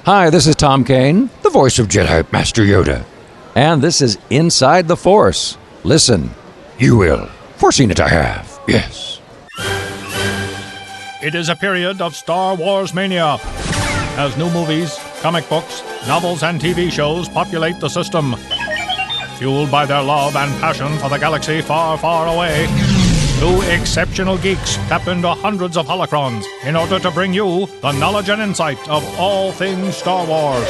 Hi, this is Tom Kane, the voice of Jedi Master Yoda. And this is Inside the Force. Listen, you will. Foreseen it I have, yes. It is a period of Star Wars mania. As new movies, comic books, novels, and TV shows populate the system. Fueled by their love and passion for the galaxy far, far away, two exceptional geeks tap into hundreds of holocrons in order to bring you the knowledge and insight of all things Star Wars.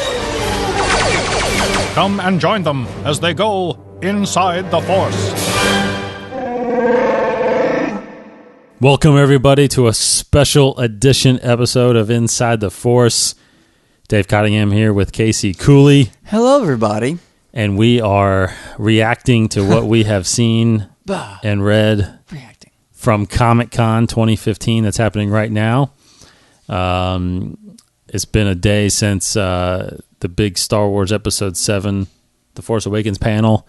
Come and join them as they go inside the Force. Welcome, everybody, to a special edition episode of Inside the Force. Dave Cottingham here with Casey Cooley. Hello, everybody. And we are reacting to what we have seen and read from Comic-Con 2015 that's happening right now. It's been a day since the big Star Wars Episode 7, The Force Awakens panel,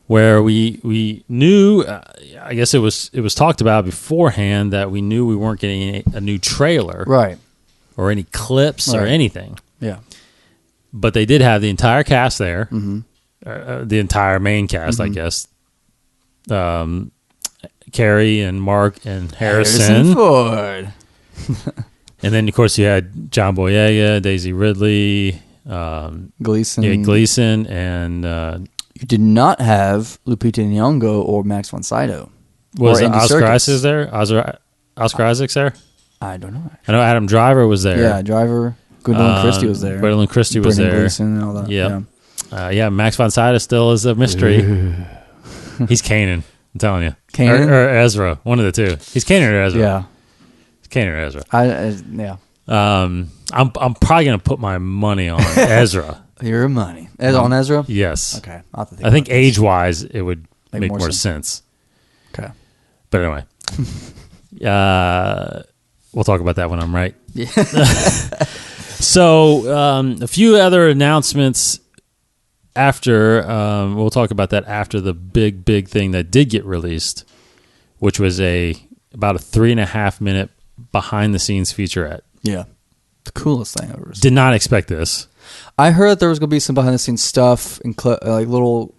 where we knew, I guess it was talked about beforehand that we knew we weren't getting a new trailer. Right. Or any clips or anything. Yeah. But they did have the entire cast there. Mm-hmm. The entire main cast, I guess. Carrie and Mark and Harrison Ford. And then, of course, you had John Boyega, Daisy Ridley, Gleason. Yeah, Gleason, and you did not have Lupita Nyong'o or Max von Sydow. Was Andy Oscar Serkis. Isaac there? Oscar Isaac's there? I don't know. I know Adam Driver was there. Yeah, Driver. Gwendolyn Christie was there. Gwendolyn Christie was Brendan there. Gleeson and all that. Yep. Yeah, Max von Sydow still is a mystery. He's Kanan, I'm telling you. Kanan? Or Ezra, one of the two. He's Kanan or Ezra. Yeah. He's Kanan or Ezra. Yeah. I'm probably going to put my money on Ezra. Your money. On Ezra? Yes. Okay. I'll have to I think about this. age-wise, it would make more sense. Okay. But anyway. We'll talk about that when I'm right. Yeah. So, a few other announcements after. We'll talk about that after the big thing that did get released, which was about a 3.5 minute behind-the-scenes featurette. Yeah. The coolest thing I've ever seen. Did not expect this. I heard that there was going to be some behind-the-scenes stuff and like little.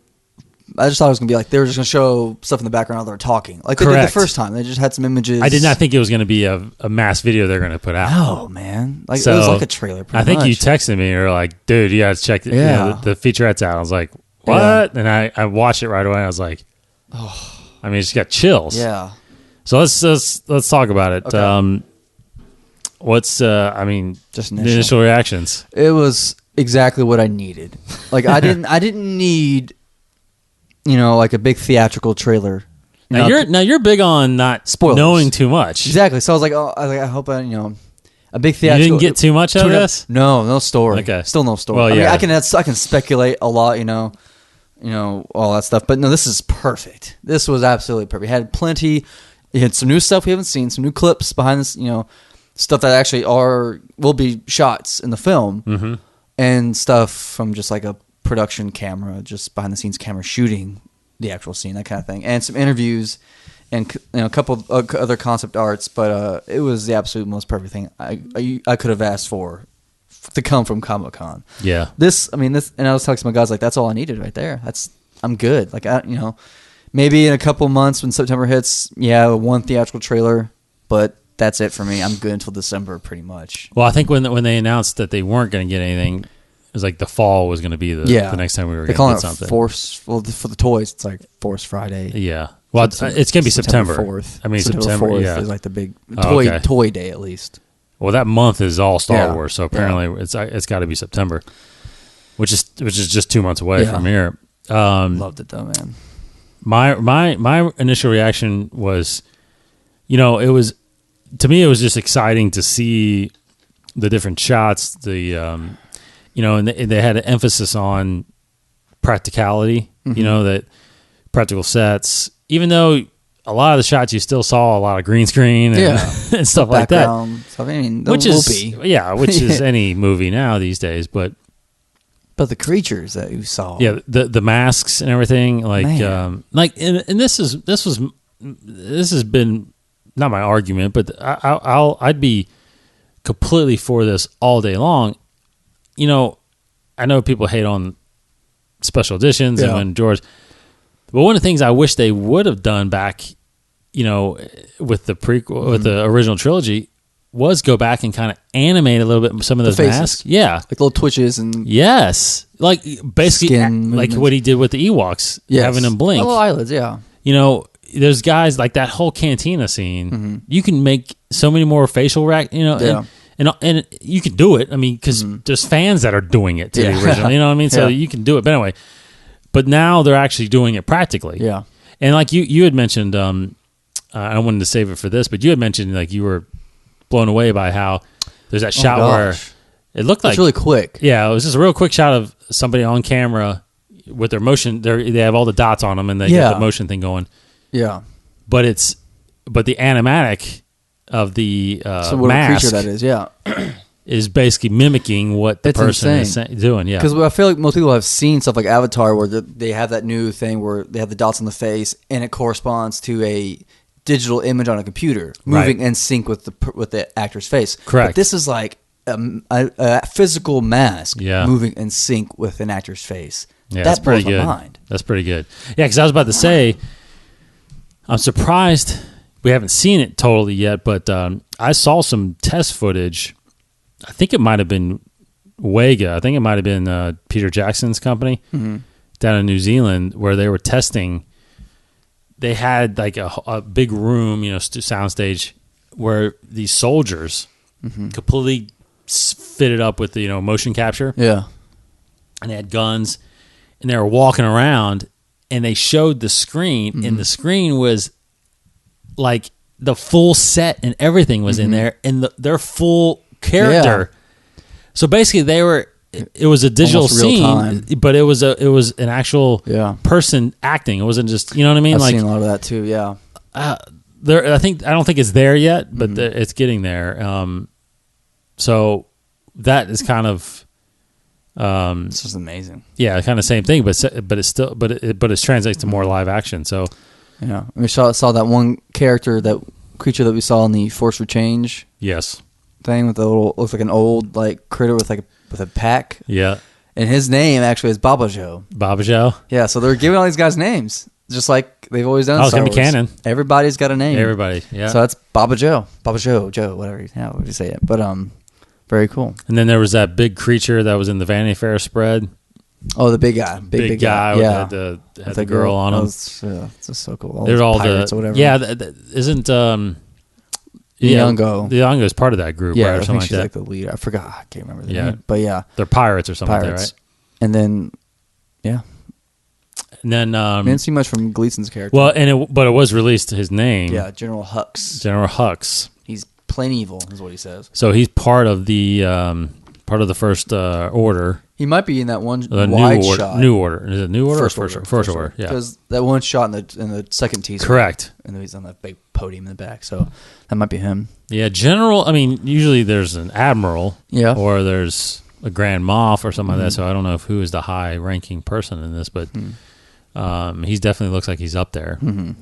I just thought it was going to be like they were just going to show stuff in the background while they were talking, like they did the first time. They just had some images. I did not think it was going to be a mass video they're going to put out. Oh man, like So, it was like a trailer. I think much. you texted me. You're like, "Dude, you got to check the featurette's out." I was like, "What?" Yeah. And I watched it right away. I was like, "Oh!" I mean, it's got chills. Yeah. So let's talk about it. Okay. What's Just the initial reactions? It was exactly what I needed. Like I didn't need, like a big theatrical trailer. Now you're big on not Spoilers. knowing too much. Exactly. So I was like, I hope a big You theatrical. didn't get too much out of this? No story. Okay. Still no story. Well, I mean, yeah. I can speculate a lot. All that stuff. But no, this is perfect. This was absolutely perfect. It had plenty. It had some new stuff we haven't seen. Some new clips behind this. Stuff that actually will be shots in the film. Mm-hmm. And stuff from just like a production camera, just behind the scenes camera shooting the actual scene, that kind of thing, and some interviews and a couple of other concept arts. But it was the absolute most perfect thing I could have asked for to come from Comic-Con. Yeah. This, and I was talking to my guys like, that's all I needed right there. I'm good. Like maybe in a couple months when September hits, one theatrical trailer, but that's it for me. I'm good until December, pretty much. Well, I think when they announced that they weren't going to get anything, it was like the fall was going to be the next time we were going to get something. Force. Well, for the toys, it's like Force Friday. Yeah. Well, it's going to be September 4th. I mean, September 4th yeah. is like the big okay. toy day, at least. Well, that month is all Star Yeah. Wars, so apparently it's got to be September, which is just 2 months away from here. Loved it though, man. My initial reaction was, it was. To me, it was just exciting to see the different shots. And they had an emphasis on practicality. Mm-hmm. That practical sets. Even though a lot of the shots you still saw a lot of green screen and, and stuff like that, stuff. I mean, which is is any movie now these days. But the creatures that you saw, the masks and everything, Man. and this has been. Not my argument, but I'd be completely for this all day long. I know people hate on special editions and Yeah. when George, but one of the things I wish they would have done back, with the prequel, with the original trilogy, was go back and kind of animate a little bit some of those faces. masks. Yeah. Like little twitches and Yes. Like basically Skin like movements. what he did with the Ewoks, yes. having them blink. Little eyelids, yeah. There's guys like that whole cantina scene. You can make so many more facial Yeah. and you can do it. I mean, because there's fans that are doing it to the Yeah. original. You know what I mean? So Yeah. you can do it. But anyway, but now they're actually doing it practically. Yeah. And like you had mentioned, I wanted to save it for this, but you had mentioned like you were blown away by how there's that shot where gosh. it looked like It's really quick. yeah, it was just a real quick shot of somebody on camera with their motion. They have all the dots on them and they Yeah. get the motion thing going. Yeah. But the animatic of the So what mask a creature that is, yeah. is basically mimicking what the It's person insane. is doing. Yeah, Because I feel like most people have seen stuff like Avatar where they have that new thing where they have the dots on the face and it corresponds to a digital image on a computer moving in sync with the actor's face. Correct. But this is like a physical mask Yeah. moving in sync with an actor's face. yeah, That that's pretty blows my good. mind. That's pretty good. Yeah, because I was about to say, I'm surprised we haven't seen it totally yet, but I saw some test footage. I think it might have been Wega. I think it might have been Peter Jackson's company down in New Zealand where they were testing. They had like a big room, soundstage where these soldiers completely fitted up with the motion capture, Yeah. and they had guns, and they were walking around, and they showed the screen, and the screen was like the full set and everything was in there, and their full character. So basically, it was a digital Almost real scene, time. but it was an actual Yeah. person acting. It wasn't just what I mean. I've like seen a lot of that too, yeah. I don't think it's there yet, but it's getting there. So that is kind of It's just amazing. yeah, kind of same thing, but it's still but it translates to more live action. So Yeah. And we saw that one character, that creature that we saw in the Force for Change yes, thing with the little, looks like an old like critter with a pack. yeah, And his name actually is Baba Joe. Babajo. Yeah, so they're giving all these guys names, just like they've always done. Oh, it's Star gonna be Wars. canon. Everybody's got a name. Everybody, yeah. So that's Baba Joe, Joe, whatever. Yeah, what do you say it? But very cool. And then there was that big creature that was in the Vanity Fair spread. Oh, the big guy, Big guy with yeah, had the girl on him. It's just so cool. They're those all pirates the or whatever. yeah. Isn't Nyong'o. Nyong'o is part of that group, Yeah, right, or I think something she's like like that. the leader. I forgot. I can't remember the Yeah. name. But yeah, They're pirates or something pirates. like that, And then yeah, right? And then I didn't see much from Gleason's character. well, but it was released his name, yeah, General Hux. General Hux. He's plain evil, is what he says. So he's part of the first order, He might be in that one the wide new order. shot. New order is it new order First or order. First order, yeah, Because that one shot in the second teaser. correct. And then he's on that big podium in the back. So that might be him. Yeah, general. I mean, usually there's an admiral, Yeah. or there's a grand moff or something like that. So I don't know who is the high-ranking person in this, but he definitely looks like he's up there, and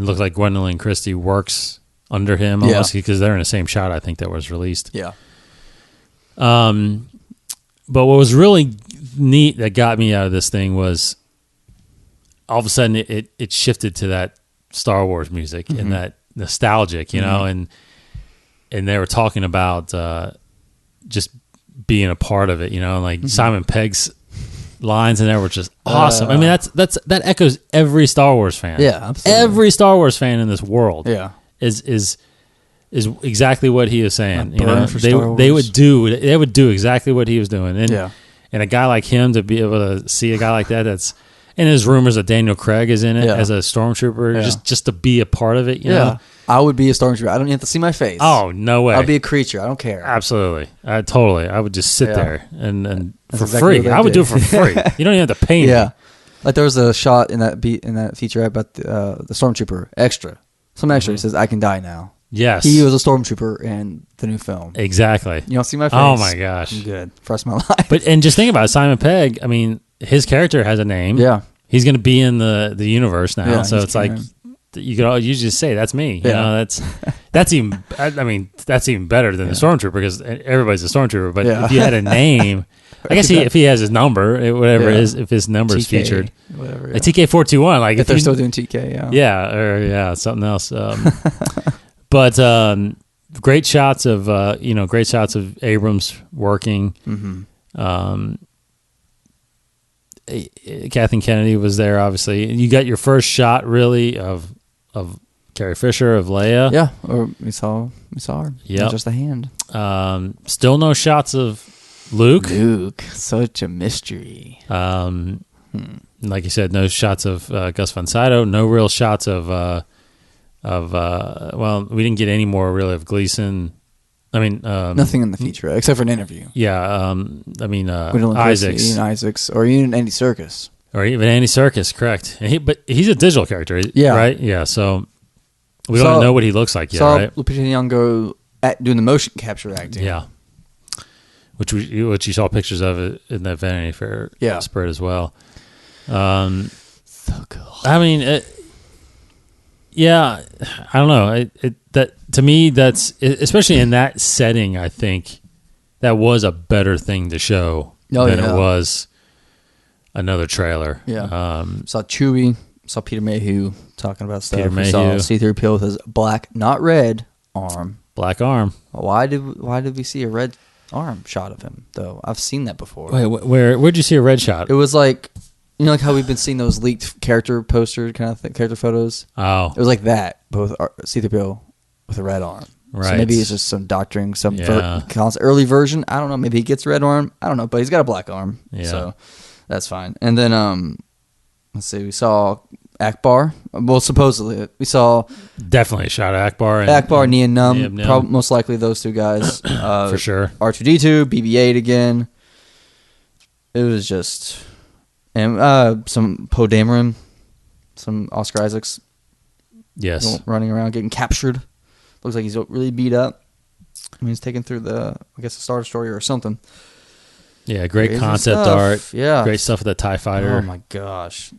looks like Gwendolyn Christie works under him almost because they're in the same shot. I think that was released. Yeah. But what was really neat that got me out of this thing was all of a sudden it shifted to that Star Wars music and that nostalgic, and they were talking about just being a part of it, like Simon Pegg's lines in there were just awesome. I mean, that echoes every Star Wars fan. Yeah, absolutely. Every Star Wars fan in this world Yeah. is exactly what he is saying. I burn for Star They Wars. would do exactly what he was doing. And Yeah. and a guy like him to be able to see a guy like that, and there's rumors that Daniel Craig is in it Yeah. as a stormtrooper, Yeah. just to be a part of it. You know? I would be a stormtrooper. I don't even have to see my face. Oh no way! I'll be a creature. I don't care. Absolutely, totally. I would just sit Yeah. there and That's for exactly free. what they I would do it did. for free. You don't even have to pay me. Yeah. Like there was a shot in that feature about the stormtrooper extra. Some extra. He says, "I can die now." Yes. He was a stormtrooper in the new film. Exactly. You don't see my face. Oh my gosh. I'm good. For the rest of my life. But and just think about it, Simon Pegg. I mean, his character has a name. yeah. He's going to be in the universe now. Yeah, so he's it's like canon. you just say that's me. You Yeah. know, that's even. I mean, that's even better than the stormtrooper because everybody's a stormtrooper. But Yeah. if you had a name, I guess if he has his number, whatever Yeah. it is, if his number is TK, featured, whatever. a TK421, like if they're you- still doing TK, yeah. yeah, or something else. But great shots of Abrams working. Mm-hmm. Kathleen Kennedy was there. Obviously, you got your first shot really of Carrie Fisher of Leia. Yeah, or we saw her. Yep. Not just a hand. Still no shots of Luke. Luke, such a mystery. Like you said, no shots of Gus Van Sydow. No real shots of well, we didn't get any more really of Gleason. I mean, Nothing in the feature except for an interview. Yeah, I mean Gwendolyn Christie, Isaacs Ian Isaacs, or even Andy Serkis. or even Andy Serkis, correct? But he's a digital character, Yeah. right? Yeah, so we Saw- don't know what he looks like yet, Saw right? Lupita Nyong'o doing the motion capture acting. Yeah, which you saw pictures of it in that Vanity Fair spread as well. So cool. I mean, yeah, I don't know. That to me, that's especially in that setting. I think that was a better thing to show than it was another trailer. Yeah. Saw Chewie. Saw Peter Mayhew talking about stuff. Peter We saw Mayhew. C-3PO with his black, not red, arm. Black arm. Why did we see a red arm shot of him though? I've seen that before. Wait, where'd you see a red shot? It was like, like how we've been seeing those leaked character poster kind of character photos. Oh, It was like that, but with C-3PO with a red arm. right. So maybe it's just some doctoring, some Yeah. early version. I don't know. Maybe he gets a red arm. I don't know, but he's got a black arm. Yeah. So that's fine. And then let's see, we saw Akbar. Well, supposedly we saw Definitely a shot at Akbar. Akbar, Nien Nunb. Nien Nunb. Most likely those two guys. For sure. R2D2, BB-8 again. It was just, and some Poe Dameron, some Oscar Isaacs Yes. running around getting captured. Looks like he's really beat up. I mean, he's taken through the Star Destroyer or something. Yeah, great Crazy concept stuff. art. Yeah. Great stuff with the TIE fighter. Oh my gosh,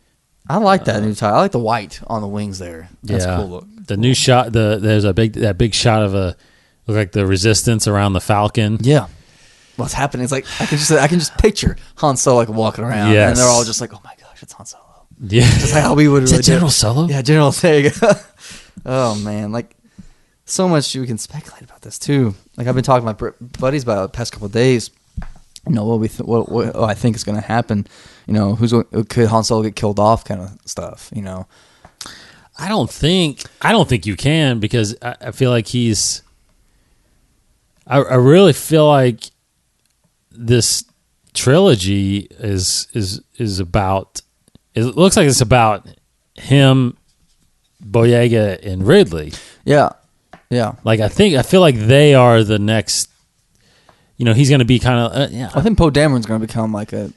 I like that new tie. I like the white on the wings there. That's yeah. cool look. The new shot. There's that big shot of look like the resistance around the Falcon. Yeah, what's happening? It's like I can just picture Han Solo like walking around, Yes. and they're all just like, "Oh my gosh, it's Han Solo." Yeah. Just like how we would Is really that General do. Solo? Yeah, General. There you go. Oh man, like so much we can speculate about this too. Like I've been talking to my buddies about it the past couple of days. What I think is going to happen. Could Han Solo get killed off? Kind of stuff. I don't think you can because I feel like he's. I really feel like this trilogy is about. It looks like it's about him, Boyega, and Ridley. Yeah, yeah. Like I feel like they are the next. He's going to be kind of yeah. I think Poe Dameron's going to become like a.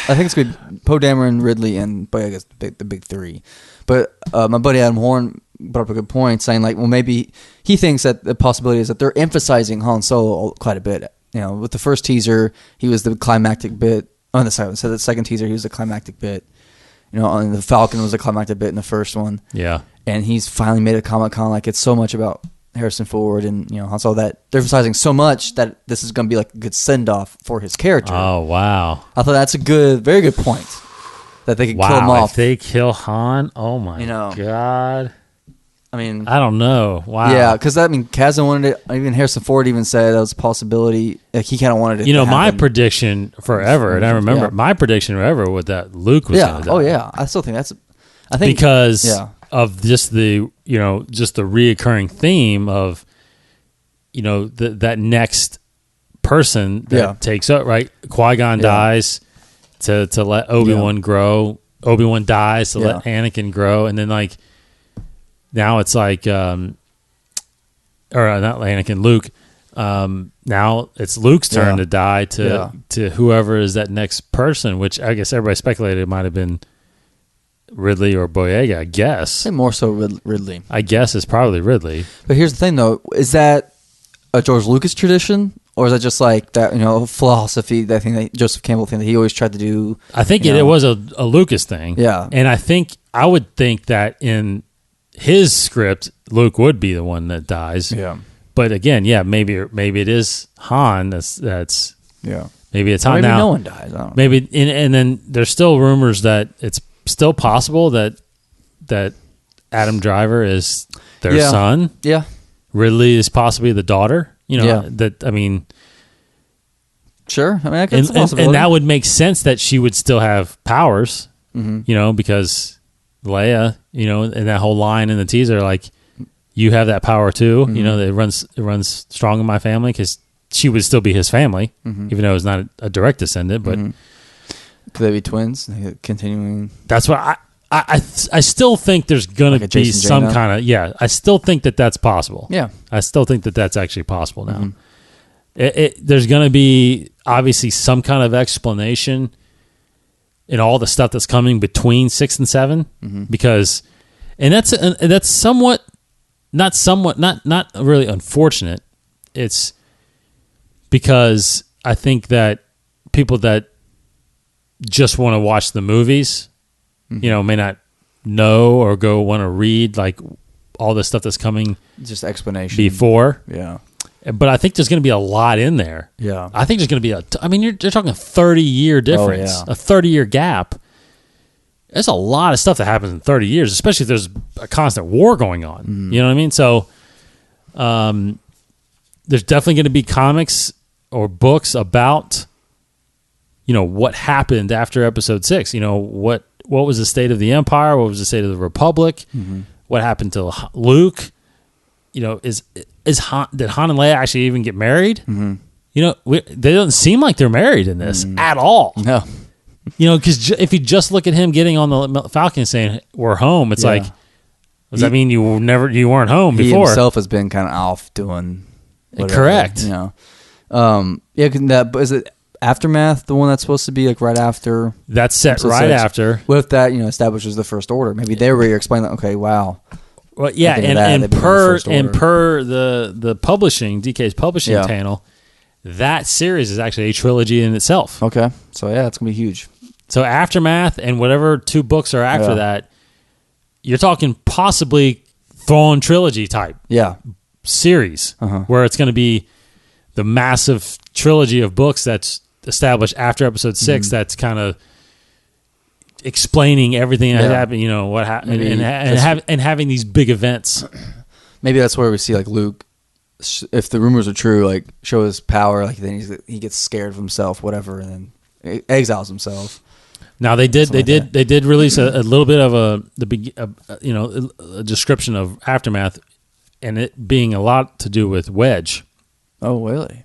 I think it's good. Poe Dameron, Ridley, and Boyega's the big three. But my buddy Adam Horn brought up a good point, saying like, well, maybe he thinks that the possibility is that they're emphasizing Han Solo quite a bit. With the first teaser, he was the climactic bit. On the second teaser, he was the climactic bit. On the Falcon was a climactic bit in the first one. Yeah. And he's finally made a Comic-Con like it's so much about Harrison Ford and Han Solo that they're emphasizing so much that this is going to be like a good send-off for his character. Oh wow. I thought that's a very good point that they could kill him Wow. off. If they kill Han, oh my god. I mean, I don't know. Wow. yeah, because Kasdan wanted it. Even Harrison Ford even said that was a possibility. Like he kind of wanted it. to My happen. prediction forever, and I remember Yeah. my prediction forever was that Luke was Yeah. going to die. Oh yeah. I still think that's. I think Because yeah. of just the reoccurring theme of that next person that takes up, right? Qui-Gon dies to let Obi-Wan grow. Obi-Wan dies to let Anakin grow, and then like now it's like or not Anakin, Luke. Now it's Luke's turn to die to whoever is that next person, which I guess everybody speculated it might have been Ridley or Boyega. I guess. I think more so Ridley. I guess it's probably Ridley. But here's the thing, though: is that a George Lucas tradition, or is that just like that? Philosophy, that thing that Joseph Campbell thing that he always tried to do. I think it was a Lucas thing. Yeah. And I would think that in his script, Luke would be the one that dies. Yeah. But again, yeah, maybe it is Han. That's Yeah. maybe it's Or Han maybe now. no one dies. I don't know. Maybe and then there's still rumors that it's still possible that Adam Driver is their Yeah. son. Yeah. Ridley is possibly the daughter. Yeah. That I mean, Sure. I mean, and, that's a possibility. and that would make sense that she would still have powers. Mm-hmm. Because Leia, and that whole line in the teaser, like, you have that power too. Mm-hmm. It runs strong in my family, because she would still be his family, Mm-hmm. even though it's not a direct descendant. But Could they be twins? Continuing. that's what I still think there's going Like a to be Jason some Jano? kind of, I still think that's possible. Yeah. I still think that's actually possible now. There's going to be obviously some kind of explanation in all the stuff that's coming between 6 and 7, because, and that's somewhat not really unfortunate. It's because I think that people that just want to watch the movies, may not know or go want to read like all the stuff that's coming Just explanation. before. Yeah. But I think there's going to be a lot in there. Yeah. I think there's going to be you're talking a 30-year difference, yeah. a 30-year gap. There's a lot of stuff that happens in 30 years, especially if there's a constant war going on. You know what I mean? So there's definitely going to be comics or books about, what happened after Episode 6. What was the state of the Empire? What was the state of the Republic? What happened to Luke? Did Han and Leia actually even get married? They don't seem like they're married in this at all. No. Because if you just look at him getting on the Falcon saying we're home, it's Yeah. like, does that mean you weren't home He before? himself has been kind of off doing whatever, Correct. But is it Aftermath, the one that's supposed to be like right after? That's set Episode right 6? after. What if that establishes the First Order? Maybe they were explaining that. Okay, wow. Well, yeah, Thinking of that, and they've been in the per First Order. the publishing DK's publishing Yeah. channel, that series is actually a trilogy in itself. Okay, so yeah, it's gonna be huge. So Aftermath and whatever 2 books are after Yeah. that, you're talking possibly Thrawn trilogy type Yeah, series, where it's going to be the massive trilogy of books that's established after Episode 6. That's kind of explaining everything that Yeah. happened. What happened, Maybe and having these big events. maybe that's where we see like Luke. If the rumors are true, like show his power, like then he gets scared of himself, whatever, and then exiles himself. Now they did Something like release a little bit of a description of Aftermath, and it being a lot to do with Wedge. Oh, really?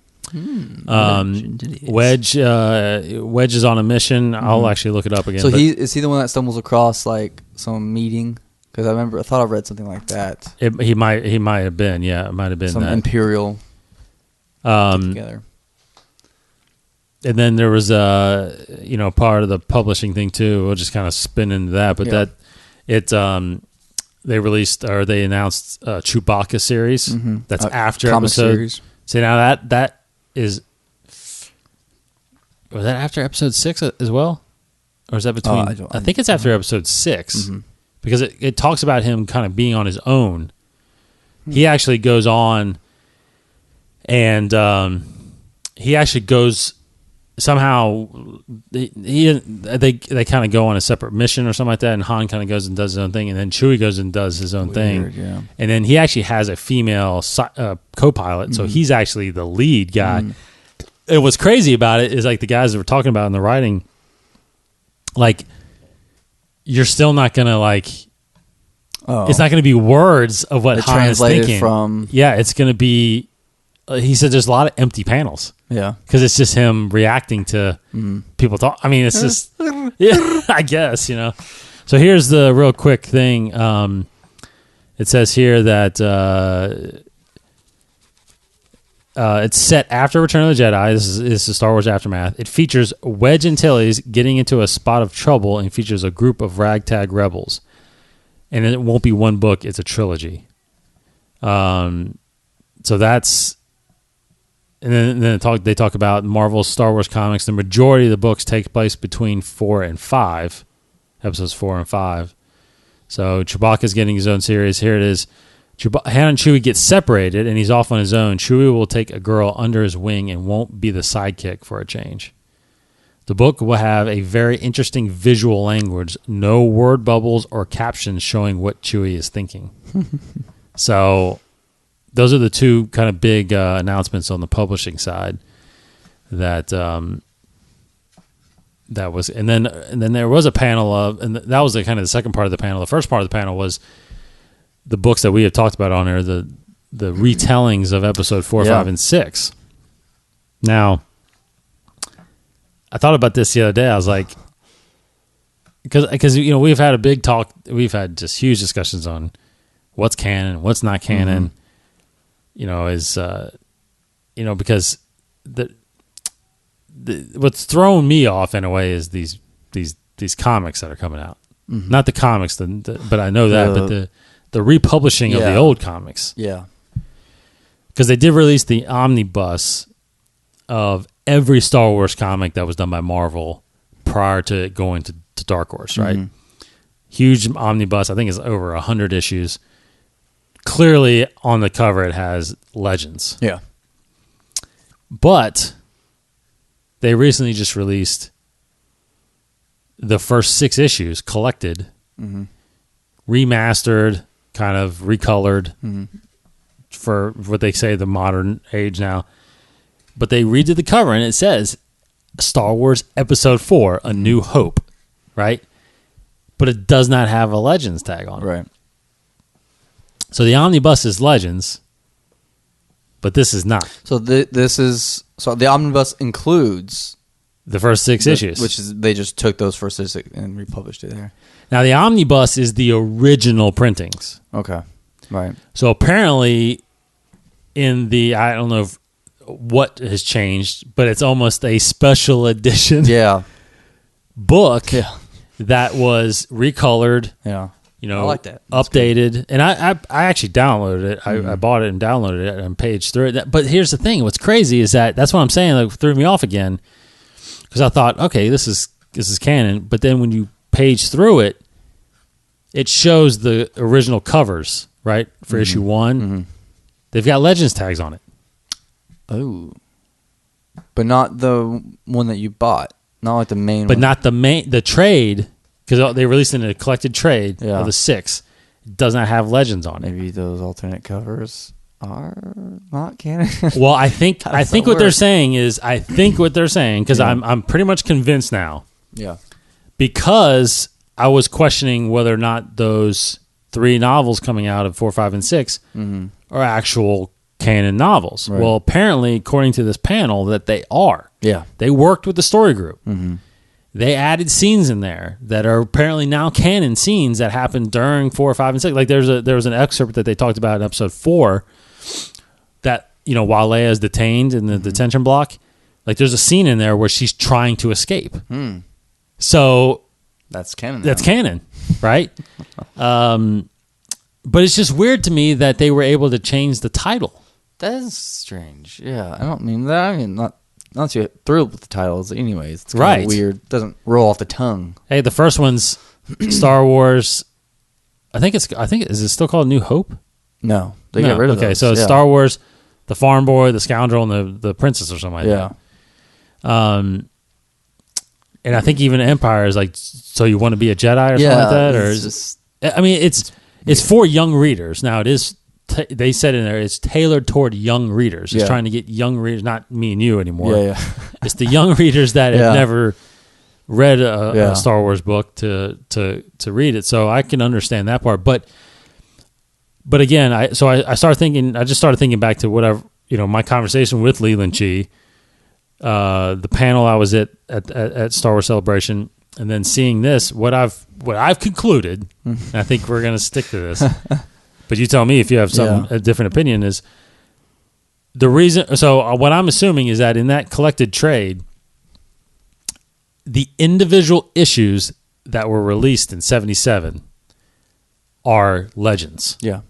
Wedge is on a mission. I'll actually look it up again. So but is he the one that stumbles across like some meeting? Because I thought I read something like that. he might have been. Yeah, it might have been Some that. Imperial together. And then there was part of the publishing thing too. We'll just kind of spin into that, but they announced a Chewbacca series that's after comic episode. series. See, now that is, was that after Episode 6 as well, or is that between? I think it's after Episode 6 because it talks about him kind of being on his own. He actually goes on, and he actually goes. Somehow they kind of go on a separate mission or something like that, and Han kind of goes and does his own thing, and then Chewie goes and does his own thing, yeah. and then he actually has a female co-pilot, so he's actually the lead guy. And what's crazy about it is like the guys that were talking about in the writing, like you're still not gonna like. Oh. It's not going to be words of what It Han is translated thinking. from- Yeah, it's going to be. He said there's a lot of empty panels. Yeah. Because it's just him reacting to people talk. I mean, it's just, yeah, I guess, So here's the real quick thing. It says here that it's set after Return of the Jedi. This is the Star Wars Aftermath. It features Wedge Antilles getting into a spot of trouble and features a group of ragtag rebels. And it won't be one book. It's a trilogy. So that's... And then they talk about Marvel's Star Wars comics. The majority of the books take place between 4 and 5, episodes 4 and 5. So Chewbacca's getting his own series. Here it is. Han and Chewie get separated, and he's off on his own. Chewie will take a girl under his wing and won't be the sidekick for a change. The book will have a very interesting visual language, no word bubbles or captions showing what Chewie is thinking. So those are the two kind of big announcements on the publishing side that that was, and then there was a panel of, and that was the kind of the second part of the panel. The first part of the panel was the books that we have talked about on there, the retellings of episode 4, 5, and 6. Now, I thought about this the other day. I was like, because you know, we've had a big talk, we've had just huge discussions on what's canon, what's not canon. You know, is you know, because what's thrown me off in a way is these comics that are coming out. Not the comics, but I know that, but the republishing of the old comics. Yeah. Because they did release the omnibus of every Star Wars comic that was done by Marvel prior to going to Dark Horse, right? Huge omnibus. I think it's over 100 issues. Clearly, on the cover, it has Legends. Yeah. But they recently just released the first 6 issues collected, remastered, kind of recolored for what they say the modern age now. But they redid the cover, and it says Star Wars Episode 4, A New Hope, right? But it does not have a Legends tag on it. Right. So the omnibus is Legends, but this is not. So the omnibus includes the first 6 issues, which is they just took those first 6 and republished it there. Now the omnibus is the original printings. Okay, right. So apparently, in the I don't know what has changed, but it's almost a special edition. Book. That was recolored. Yeah. You know, I like that. That's updated. Good. And I actually downloaded it. I bought it and downloaded it and paged through it. But here's the thing. What's crazy is that's what I'm saying. Like, threw me off again. Because I thought, okay, this is canon. But then when you page through it, it shows the original covers, right? For issue 1. They've got Legends tags on it. Oh. But not the one that you bought. Not like the main one. But not the trade. Because they released it in a collected trade of the 6. It does not have Legends on it. Maybe those alternate covers are not canon. Well, I think what they're saying is because I'm pretty much convinced now. Yeah. Because I was questioning whether or not those 3 novels coming out of 4, 5, and 6 are actual canon novels. Right. Well, apparently, according to this panel, that they are. Yeah. They worked with the story group. They added scenes in there that are apparently now canon scenes that happened during 4, 5, and 6. Like there was an excerpt that they talked about in episode 4 that, you know, while Leia is detained in the detention block, like there's a scene in there where she's trying to escape. So that's canon. That's canon, right? But it's just weird to me that they were able to change the title. That is strange. Yeah, I don't mean that. I mean, not too thrilled with the titles anyways. It's kind of weird. Doesn't roll off the tongue. Hey, the first one's Star Wars. I think is it still called New Hope? No. They got rid of those. Okay, so it's Star Wars, the Farm Boy, the Scoundrel, and the Princess or something like that. And I think even Empire is like, so you want to be a Jedi or something like that? Or it's for young readers. Now it is they said in there it's tailored toward young readers. It's trying to get young readers, not me and you anymore. It's the young readers that have never read a Star Wars book to read it. So I can understand that part. But again, I started thinking. I just started thinking back to whatever, you know, my conversation with Leland Chee, the panel I was at Star Wars Celebration, and then seeing this. What I've concluded, and I think we're going to stick to this. But you tell me if you have a different opinion, is the reason. So what I'm assuming is that in that collected trade, the individual issues that were released in 1977 are Legends. Yeah.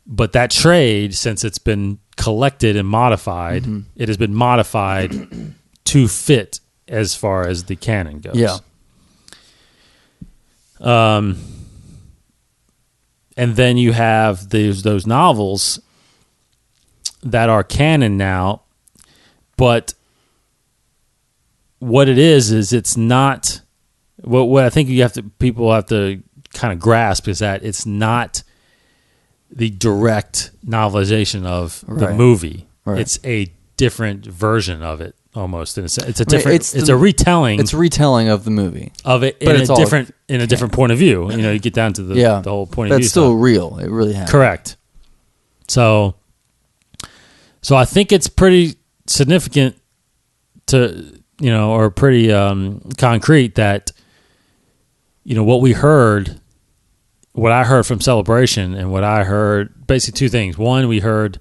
But that trade, since it's been collected and modified, it has been modified to fit as far as the canon goes. Yeah. And then you have those novels that are canon now, but what it is it's not what I think people have to kind of grasp is that it's not the direct novelization of the movie. Right. It's a different version of it almost. And it's a different. It's a retelling. It's a retelling of the movie of it, but in a different point of view. You get down to the whole point of view. That's still real. It really happened. Correct. So I think it's pretty significant to or pretty concrete that what I heard from Celebration and what I heard, basically two things. One, we heard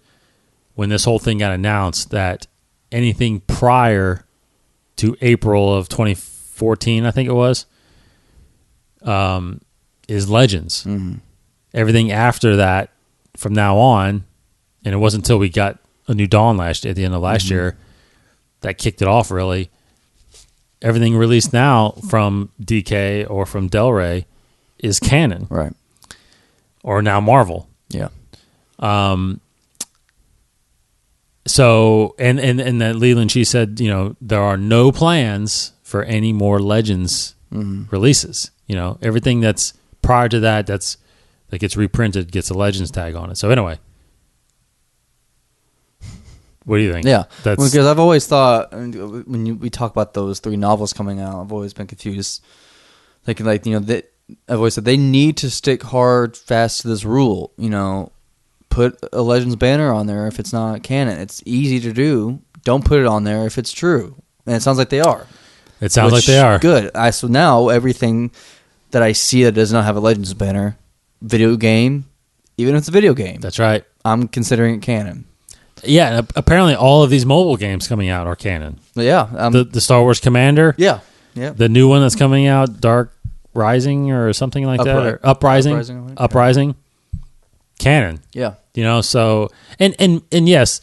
when this whole thing got announced that anything prior to April of 2014, I think it was, is Legends. Mm-hmm. Everything after that, from now on, and it wasn't until we got A New Dawn at the end of last year that kicked it off, really. Everything released now from DK or from Del Rey is canon. Right. Or now Marvel. Yeah. So and that Leland, she said, there are no plans for any more Legends releases. Everything that's prior to that gets reprinted gets a Legends tag on it. So anyway, what do you think? Yeah, because I've always thought when we talk about those 3 novels coming out, I've always been confused, thinking that I've always said they need to stick hard, fast to this rule. Put a Legends banner on there if it's not canon. It's easy to do. Don't put it on there if it's true. And it sounds like they are. It sounds like they are. Good. So now everything that I see that does not have a Legends banner, video game, even if it's a video game, that's right, I'm considering it canon. Yeah, and apparently all of these mobile games coming out are canon. Yeah. The Star Wars Commander. Yeah. The new one that's coming out, Dark Rising or something like that. Or Uprising. Canon. Yeah. So and yes,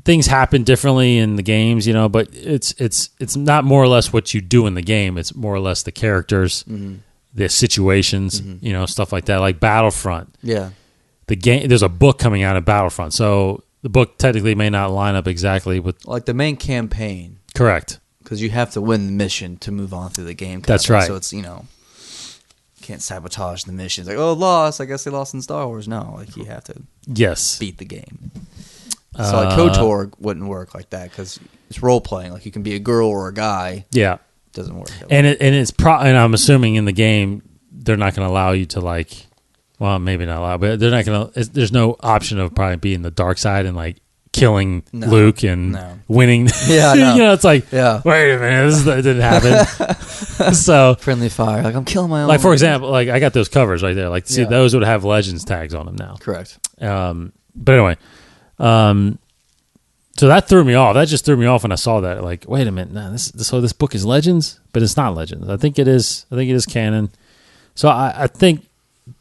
things happen differently in the games, but it's not more or less what you do in the game. It's more or less the characters, the situations, stuff like that, like Battlefront. Yeah. The game, there's a book coming out of Battlefront, so the book technically may not line up exactly with the main campaign. Correct. Because you have to win the mission to move on through the game. That's right. So it's can't sabotage the missions. Lost. I guess they lost in Star Wars. No, you have to beat the game. So KOTOR wouldn't work like that because it's role playing. You can be a girl or a guy. Yeah, it doesn't work. And and I'm assuming in the game they're not going to allow you to well, maybe not allow, but they're not going to. There's no option of probably being the dark side and killing Luke and winning. Yeah, no. It's wait a minute, that didn't happen. So friendly fire, I'm killing my own. For example, I got those covers right there. See, those would have Legends tags on them now. Correct. But anyway, so that threw me off. That just threw me off when I saw that. Wait a minute, this book is Legends, but it's not Legends. I think it is canon. So I think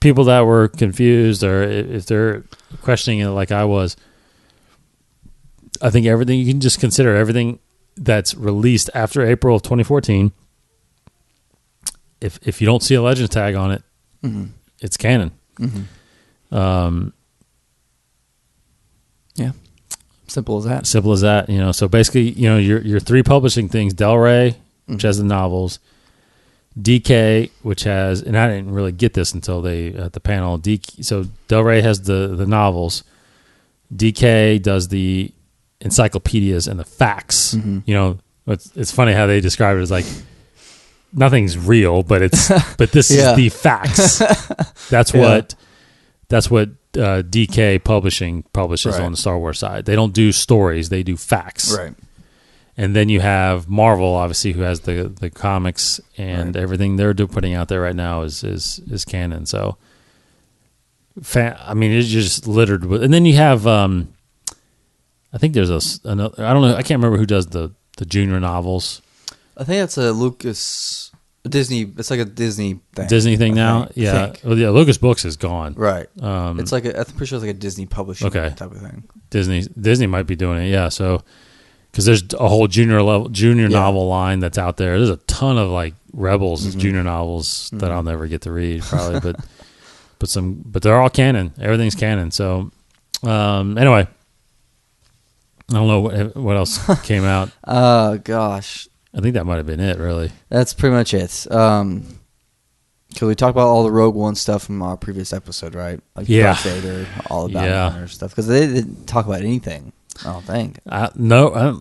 people that were confused, or if they're questioning it like I was, I think everything, you can just consider everything that's released after April of 2014. If you don't see a Legends tag on it, it's canon. Yeah, simple as that. Simple as that. So basically, your 3 publishing things: Del Rey, which has the novels, DK, which has, and I didn't really get this until they at the panel. So Del Rey has the novels. DK does the encyclopedias and the facts. It's funny how they describe it as nothing's real, but this is the facts. That's what DK Publishing publishes on the Star Wars side. They don't do stories; they do facts. Right. And then you have Marvel, obviously, who has the comics and everything they're putting out there right now is canon. So, it's just littered with. And then you have, I think there's another. I don't know. I can't remember who does the junior novels. I think that's a Disney. It's like a Disney thing. Disney thing now. Yeah. Well, yeah. Lucas Books is gone. Right. It's I'm pretty sure it's like a Disney publishing type of thing. Disney might be doing it. Yeah. So. Because there's a whole junior novel line that's out there. There's a ton of Rebels junior novels that I'll never get to read probably, but they're all canon. Everything's canon. So anyway, I don't know what else came out. Gosh, I think that might have been it. Really, that's pretty much it. Because we talked about all the Rogue One stuff from our previous episode, right? Like Darth Vader, all the bounty hunter stuff. Because they didn't talk about anything. I don't think.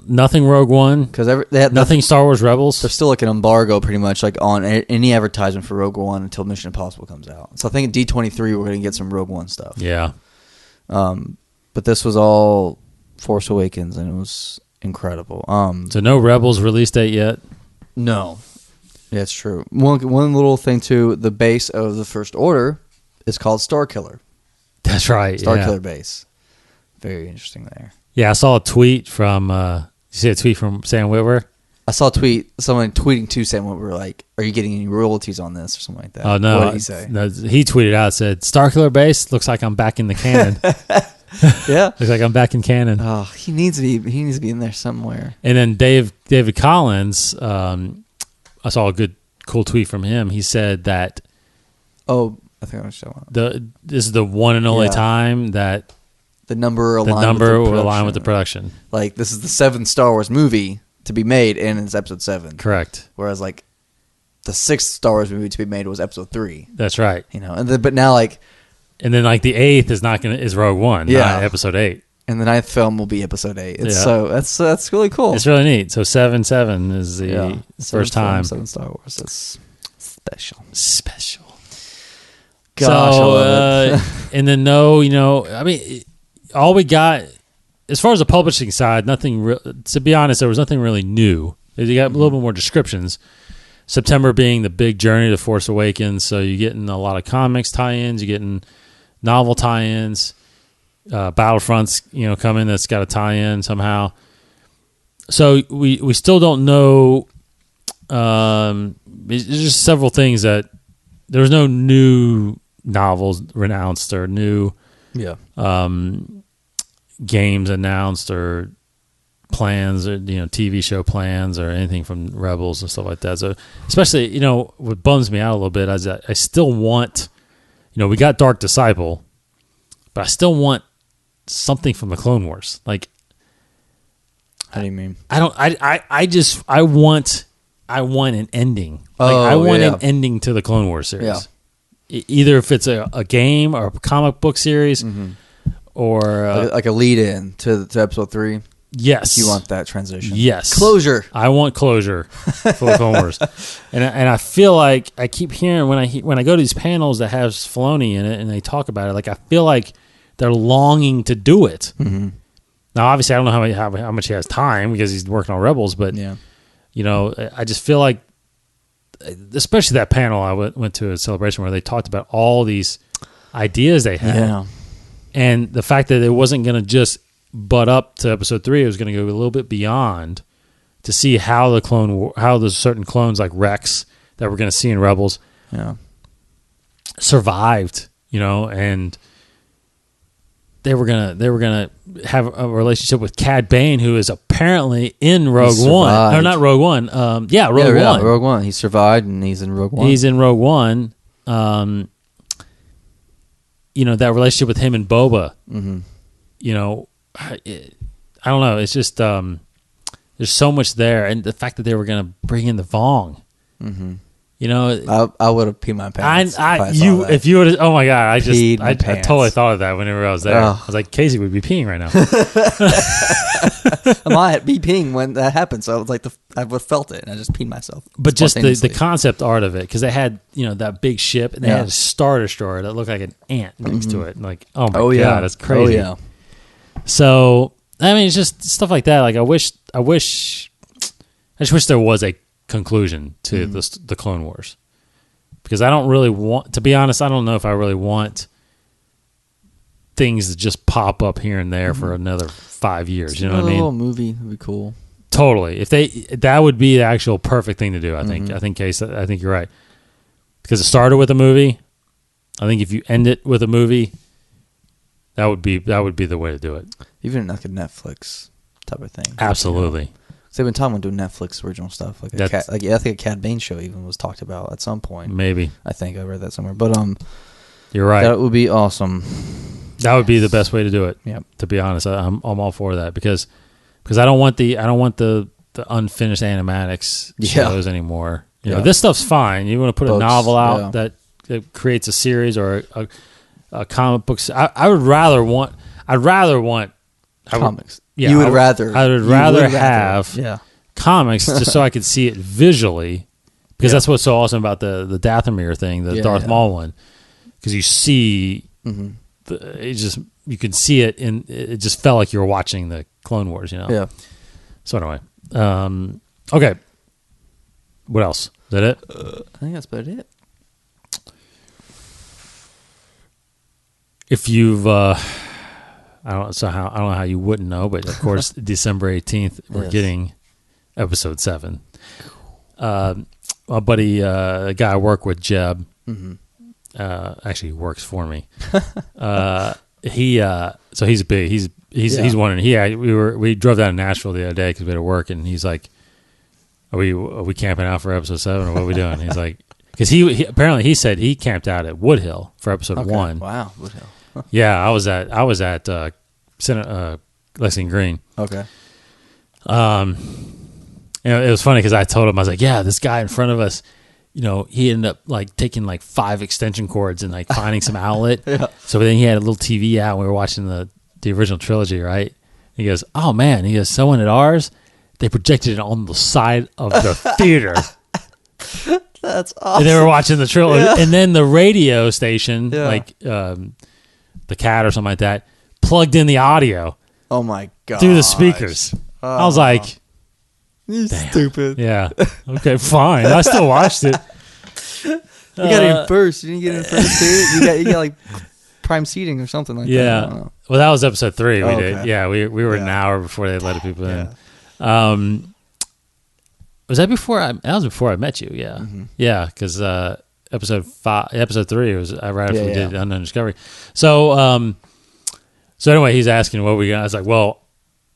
Nothing Rogue One. Because they had nothing Star Wars Rebels. There's still like an embargo, pretty much, like on any advertisement for Rogue One until Mission Impossible comes out. So I think at D23 we're going to get some Rogue One stuff. Yeah. But this was all Force Awakens, and it was incredible. So no Rebels release date yet. No. Yeah, it's true. One little thing too. The base of the First Order is called Starkiller. That's right. Starkiller base. Very interesting there. Yeah, I saw a tweet from. You see a tweet from Sam Witwer? I saw a tweet. Someone tweeting to Sam Witwer like, "Are you getting any royalties on this or something like that?" Oh no! What did he say? No, he tweeted out, said, "Starkiller base looks like I'm back in the canon." Yeah, looks like I'm back in canon. Oh, he needs to be. He needs to be in there somewhere. And then David Collins, I saw a cool tweet from him. He said that. Oh, I think I was showing. This is the one and only time that the number will align with the production. Like, this is the 7th Star Wars movie to be made, and it's Episode 7. Correct. Whereas, like, the 6th Star Wars movie to be made was Episode 3. That's right. You know, but now, like, and then like the 8th is Rogue One, not Episode 8. And the 9th film will be Episode 8. So that's really cool. It's really neat. So 7/7 is the first time. 7 Star Wars. That's special. Gosh, I love it. And then I mean, all we got as far as the publishing side, nothing. To be honest, there was nothing really new. You got a little bit more descriptions. September being the big journey to Force Awakens, so you're getting a lot of comics tie-ins, you're getting novel tie-ins, Battlefronts, come in that's got a tie-in somehow. So we still don't know. There's just several things that there was no new novels announced or new games announced or plans or TV show plans or anything from Rebels and stuff like that. So especially what bums me out a little bit is that I still want we got Dark Disciple, but I still want something from the Clone Wars. Like, how do you mean? I want an ending. I want an ending to the Clone Wars series. Yeah. Either if it's a game or a comic book series, or like a lead-in to Episode 3. Yes, you want that transition. Yes, closure. I want closure for the Clone Wars, and I feel like I keep hearing when I go to these panels that have Filoni in it and they talk about it, like I feel like they're longing to do it. Mm-hmm. Now, obviously, I don't know how much he has time because he's working on Rebels, but I just feel like, especially that panel I went to a celebration where they talked about all these ideas they had, and the fact that it wasn't going to just butt up to Episode 3, it was going to go a little bit beyond to see how there's certain clones like Rex that we're going to see in Rebels survived, and they were gonna have a relationship with Cad Bane, who is apparently in Rogue One. Or not Rogue One. Rogue One. Rogue One. He survived, and he's in Rogue One. He's in Rogue One. That relationship with him and Boba. Mm-hmm. I don't know. It's just there's so much there, and the fact that they were going to bring in the Vong. Mm-hmm. I would have peed my pants. If you would, oh my god! I totally thought of that whenever I was there. I was like, Casey would be peeing right now. I might be peeing when that happened, so I was like, I would have felt it, and I just peed myself. But just the concept art of it, because they had that big ship, and they had a Star Destroyer that looked like an ant next to it. And like, oh my god, that's crazy. Oh yeah. So I mean, it's just stuff like that. Like I just wish there was a conclusion to the Clone Wars, because I don't really want, to be honest, I don't know if I really want things that just pop up here and there for another 5 years. You know what I mean? A little movie would be cool. Totally. That would be the actual perfect thing to do. I think. I think, Case. I think you're right, because it started with a movie. I think if you end it with a movie, that would be the way to do it. Even like a Netflix type of thing. Absolutely. They've been talking about doing Netflix original stuff, like I think a Cad Bane show even was talked about at some point. Maybe. I think I read that somewhere, but you're right. That would be awesome. That would be the best way to do it. Yep. To be honest, I'm all for that because I don't want the unfinished animatics shows anymore. You know, this stuff's fine. You want to put a novel out that creates a series or a comic books. I would rather want comics. Yeah, I would rather have comics just so I could see it visually because that's what's so awesome about the Dathomir thing, the Darth Maul one, because you see you can see it and it just felt like you were watching the Clone Wars, you know. Yeah. So anyway, okay. What else? Is that it? I think that's about it. If you've, I don't know how you wouldn't know, but of course, December 18th, we're getting episode 7. My buddy, a guy I work with, Jeb, actually works for me. So he's big. He's wondering. We drove down to Nashville the other day because we had to work, and he's like, "Are we camping out for episode 7, or what are we doing?" He's like, because he apparently he said he camped out at Woodhill for episode 1. Wow, Woodhill. Huh. Yeah, I was at Lexington Green. Okay. It was funny because I told him, I was like, "Yeah, this guy in front of us." You know, he ended up like taking like 5 extension cords and like finding some outlet. So then he had a little TV out. And we were watching the original trilogy, right? He goes, "Oh man," he goes, "someone at ours, they projected it on the side of the theater." That's awesome. And they were watching the trilogy, and then the radio station, like the Cat or something like that, plugged in the audio. Oh my god! Through the speakers. I was like, "You stupid." Yeah. Okay, fine. I still watched it. You got in first. You didn't get in first, too? You got like prime seating or something like that. Yeah. Well, that was episode 3 we did. Okay. Yeah, we were an hour before they let people in. Was that before that was before I met you, yeah. Mm-hmm. Yeah, because episode 3 was right after we did Unknown Discovery. So anyway, he's asking what we got. I was like, well,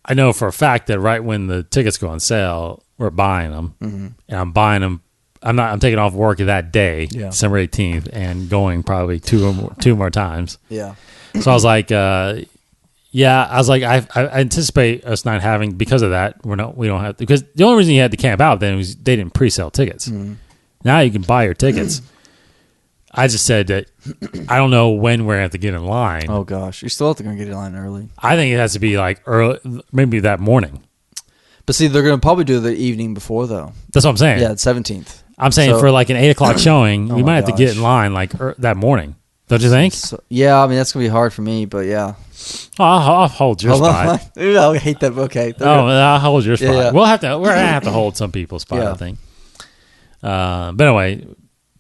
I know for a fact that right when the tickets go on sale, we're buying them, and I'm buying them. I'm taking off work that day, December 18th, and going probably two more times. Yeah. So I was like, I was like, I anticipate us not having, because of that. We don't have to, because the only reason you had to camp out then was they didn't pre-sell tickets. Now you can buy your tickets. I just said that I don't know when we're going to have to get in line. Oh gosh, you're still have to go get in line early. I think it has to be like early, maybe that morning. But see, they're going to probably do the evening before though. That's what I'm saying. Yeah, it's 17th. I'm saying for like an 8:00 showing, we might have to get in line like that morning. Don't you think? Yeah, I mean that's gonna be hard for me, but yeah. Oh, I'll hold your spot. I hate that. Okay. I'll hold your spot. Yeah. We're gonna have to hold some people's spot, I think. But anyway,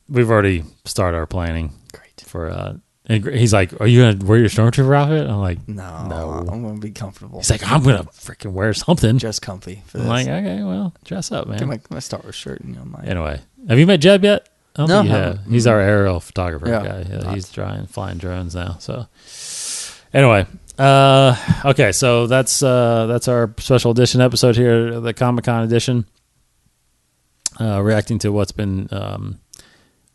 we've already started our planning. Great. For and he's like, "Are you gonna wear your stormtrooper outfit?" I'm like, No, I'm gonna be comfortable. He's like, "I'm gonna freaking wear something." Just comfy. For I'm like, okay, well, dress up, man. Get my Star Wars shirt. Anyway, have you met Jeb yet? I don't No, think you have. He's our aerial photographer guy. Yeah, he's flying drones now. So anyway, okay, so that's our special edition episode here, the Comic-Con edition, reacting to what's been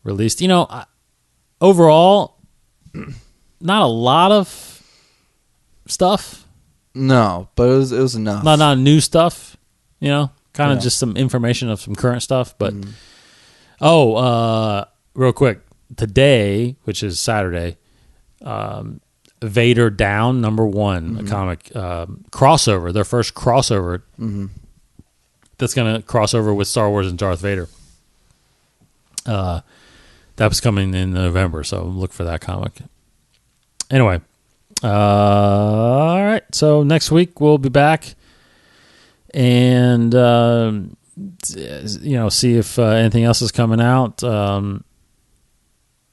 released. You know, overall, not a lot of stuff. No, but it was enough. Not new stuff. You know, kind of just some information of some current stuff, but. Real quick. Today, which is Saturday, Vader Down #1, a comic crossover, their first crossover that's going to cross over with Star Wars and Darth Vader. That was coming in November, so look for that comic. Anyway, all right. So next week we'll be back and see if anything else is coming out.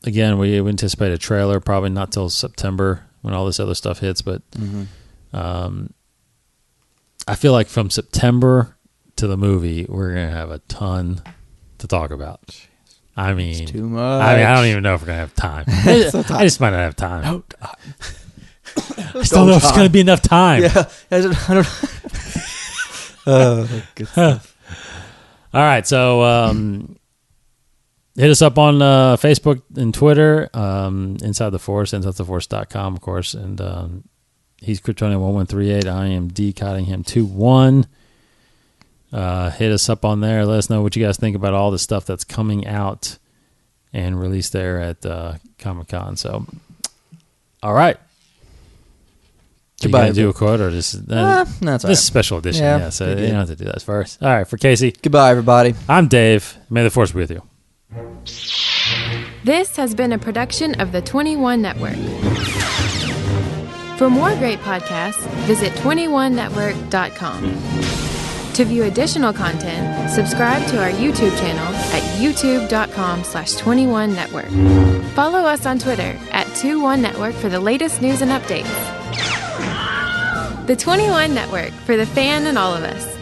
Again, we anticipate a trailer, probably not till September when all this other stuff hits. But I feel like from September to the movie, we're gonna have a ton to talk about. I mean, it's too much. I don't even know if we're gonna have time. I just might not have time. No I still don't know if it's gonna be enough time. Yeah, I don't. Good stuff. All right, so hit us up on Facebook and Twitter, Inside the Force, InsideTheForce.com, of course, and he's Kryptonian1138. I am D Cottingham21. Hit us up on there. Let us know what you guys think about all the stuff that's coming out and released there at Comic-Con. So, all right. Goodbye. You do a quote or just No, that's all right. this is a special edition, Yeah, yeah. So you're you good. don't have to do that first. All right, for Casey, Goodbye, everybody. I'm Dave. May the Force be with you. This has been a production of the 21 Network. For more great podcasts, visit 21network.com. To view additional content, subscribe to our YouTube channel at youtube.com/21network. Follow us on Twitter at 21network for the latest news and updates. The 21 Network, for the fan and all of us.